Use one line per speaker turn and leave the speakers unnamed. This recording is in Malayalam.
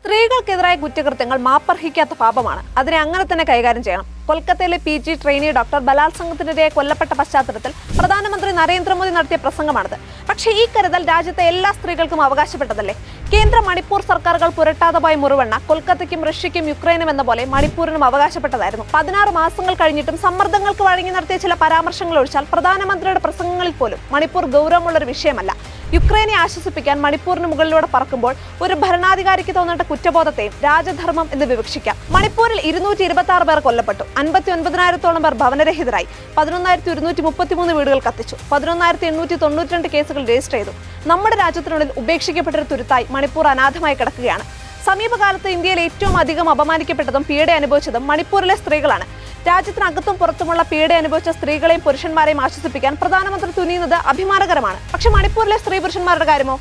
സ്ത്രീകൾക്കെതിരായ കുറ്റകൃത്യങ്ങൾ മാപ്പർഹിക്കാത്ത പാപമാണ്. അതിനെ അങ്ങനെ തന്നെ കൈകാര്യം ചെയ്യണം. കൊൽക്കത്തയിലെ PG ട്രെയിനി ഡോക്ടർ ബലാത്സംഗത്തിനിരയെ കൊല്ലപ്പെട്ട പശ്ചാത്തലത്തിൽ പ്രധാനമന്ത്രി നരേന്ദ്രമോദി നടത്തിയ പ്രസംഗമാണിത്. പക്ഷേ ഈ കരുതൽ രാജ്യത്തെ എല്ലാ സ്ത്രീകൾക്കും അവകാശപ്പെട്ടതല്ലേ? കേന്ദ്ര മണിപ്പൂർ സർക്കാരുകൾ പുരട്ടാതെ പോയ മുറിവെണ്ണ കൊൽക്കത്തയ്ക്കും റഷ്യയ്ക്കും യുക്രൈനും എന്ന പോലെ മണിപ്പൂരിനും അവകാശപ്പെട്ടതായിരുന്നു. 16 മാസങ്ങൾ കഴിഞ്ഞിട്ടും സമ്മർദ്ദങ്ങൾക്ക് വഴങ്ങി നടത്തിയ ചില പരാമർശങ്ങൾ ഒഴിച്ചാൽ പ്രധാനമന്ത്രിയുടെ പ്രസംഗങ്ങളിൽ പോലും മണിപ്പൂർ ഗൗരവമുള്ളൊരു വിഷയമല്ല. യുക്രൈനെ ആശ്വസിപ്പിക്കാൻ മണിപ്പൂരിന് മുകളിലൂടെ പറക്കുമ്പോൾ ഒരു ഭരണാധികാരിക്ക് തോന്നേണ്ട കുറ്റബോധത്തെയും രാജധർമ്മം എന്ന് വിവക്ഷിക്കാം. മണിപ്പൂരിൽ 226 പേർ കൊല്ലപ്പെട്ടു, 59,000-ഓളം പേർ ഭവനരഹിതരായി, 11,133 വീടുകൾ കത്തിച്ചു, 11,892 കേസുകൾ രജിസ്റ്റർ ചെയ്തു. നമ്മുടെ രാജ്യത്തിനുള്ളിൽ ഉപേക്ഷിക്കപ്പെട്ടൊരു തുരുത്തായി മണിപ്പൂർ അനാഥമായി കിടക്കുകയാണ്. സമീപകാലത്ത് ഇന്ത്യയിൽ ഏറ്റവും അധികം അപമാനിക്കപ്പെട്ടതും പീഡ അനുഭവിച്ചതും മണിപ്പൂരിലെ സ്ത്രീകളാണ്. രാജ്യത്തിനകത്തും പുറത്തുമുള്ള പീഡ അനുഭവിച്ച സ്ത്രീകളെയും പുരുഷന്മാരെയും ആശ്വസിപ്പിക്കാൻ പ്രധാനമന്ത്രി തുനിയുന്നത് അഭിമാനകരമാണ്. പക്ഷെ മണിപ്പൂരിലെ സ്ത്രീ പുരുഷന്മാരുടെ കാര്യമോ?